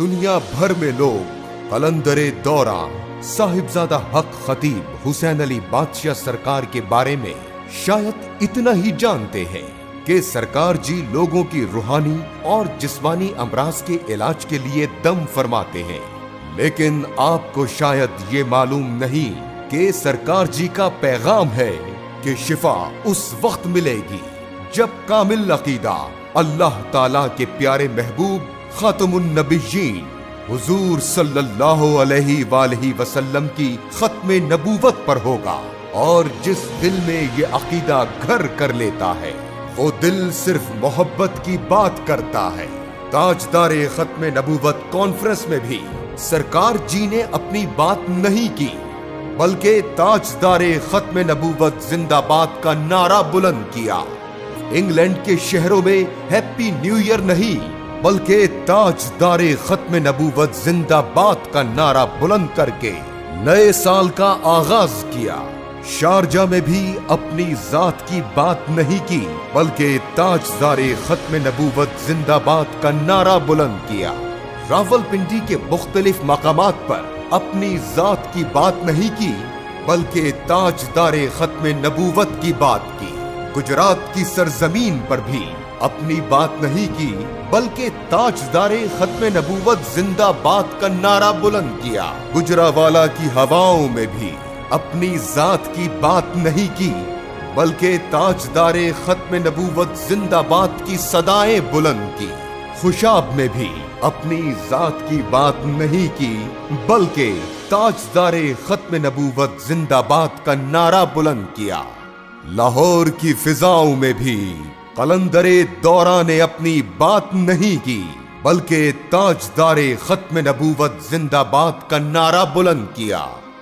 دنیا بھر میں لوگ قلندر دورہ صاحبزادہ حق خطیب حسین علی بادشاہ سرکار کے بارے میں شاید اتنا ہی جانتے ہیں کہ سرکار جی لوگوں کی روحانی اور جسمانی امراض کے علاج کے لیے دم فرماتے ہیں، لیکن آپ کو شاید یہ معلوم نہیں کہ سرکار جی کا پیغام ہے کہ شفا اس وقت ملے گی جب کامل عقیدہ اللہ تعالیٰ کے پیارے محبوب خاتم النبیین حضور صلی اللہ علیہ وآلہ وسلم کی ختم نبوت پر ہوگا، اور جس دل میں یہ عقیدہ گھر کر لیتا ہے وہ دل صرف محبت کی بات کرتا ہے۔ تاجدار ختم نبوت کانفرنس میں بھی سرکار جی نے اپنی بات نہیں کی، بلکہ تاجدار ختم نبوت زندہ باد کا نعرہ بلند کیا۔ انگلینڈ کے شہروں میں ہیپی نیو ایئر نہیں، بلکہ تاجدار ختم نبوت زندہ باد کا نعرہ بلند کر کے نئے سال کا آغاز کیا۔ شارجہ میں بھی اپنی ذات کی بات نہیں کی، بلکہ تاجدار ختم نبوت زندہ باد کا نعرہ بلند کیا۔ راولپنڈی کے مختلف مقامات پر اپنی ذات کی بات نہیں کی، بلکہ تاجدار ختم نبوت کی بات کی۔ گجرات کی سرزمین پر بھی اپنی بات نہیں کی، بلکہ تاجدار ختم نبوت زندہ باد کا نعرہ بلند کیا۔ گجراوالا کی ہواؤں میں بھی اپنی ذات کی بات نہیں کی، بلکہ تاجدار ختم نبوت زندہ باد کی صدائیں بلند کی۔ خوشاب میں بھی اپنی ذات کی بات نہیں کی، بلکہ تاجدار ختم نبوت زندہ باد کا نعرہ بلند کیا۔ لاہور کی فضاؤں میں بھی قلندر دورہ نے اپنی بات نہیں کی، بلکہ تاجدار ختم نبوت زندہ باد کا نعرہ بلند کیا۔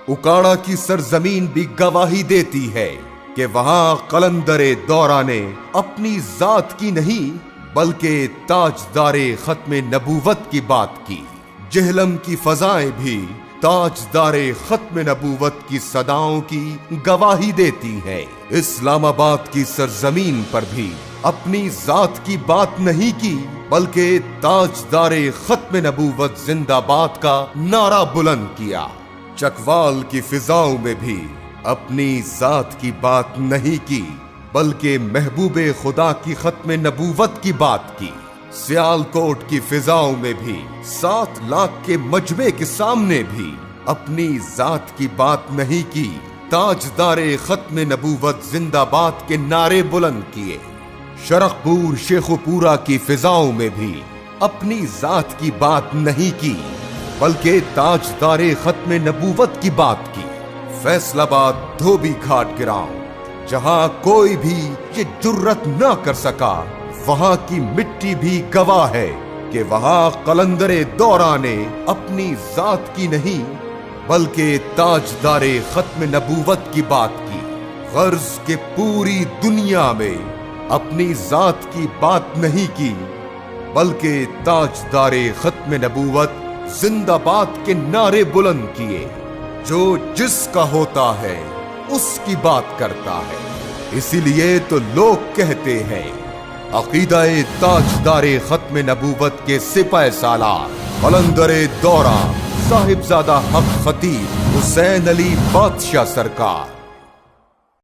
اکاڑا کی سرزمین بھی گواہی دیتی ہے کہ وہاں قلندر دورہ نے اپنی ذات کی نہیں بلکہ تاجدار ختم نبوت کی بات کی۔ جہلم کی فضائیں بھی تاجدار ختم نبوت کی صداؤں کی گواہی دیتی ہے۔ اسلام آباد کی سرزمین پر بھی اپنی ذات کی بات نہیں کی، بلکہ تاجدار ختم نبوت زندہ باد کا نعرہ بلند کیا۔ چکوال کی فضاؤں میں بھی اپنی ذات کی بات نہیں کی، بلکہ محبوب خدا کی ختم نبوت کی بات کی۔ سیالکوٹ کی فضاؤں میں بھی 7 لاکھ کے مجمع کے سامنے بھی اپنی ذات کی بات نہیں کی، تاجدار ختم نبوت زندہ باد کے نعرے بلند کیے۔ شرخپور شیخو پورا کی فضاؤں میں بھی اپنی ذات کی بات نہیں کی، بلکہ تاجدار ختم نبوت کی بات کی۔ فیصل آباد دھوبی گھاٹ گراؤنڈ، جہاں کوئی بھی یہ جرت نہ کر سکا، وہاں کی مٹی بھی گواہ ہے کہ وہاں قلندر دورہ نے اپنی ذات کی نہیں بلکہ تاجدار ختم نبوت کی بات کی۔ غرض کہ پوری دنیا میں اپنی ذات کی بات نہیں کی، بلکہ تاجدار ختم نبوت زندہ باد کے نعرے بلند کیے۔ جو جس کا ہوتا ہے اس کی بات کرتا ہے، اسی لیے تو لوگ کہتے ہیں عقیدہ تاجدار ختم نبوت کے سپہ سالار قلندر دورہ صاحبزادہ حق خطیب حسین علی بادشاہ سرکار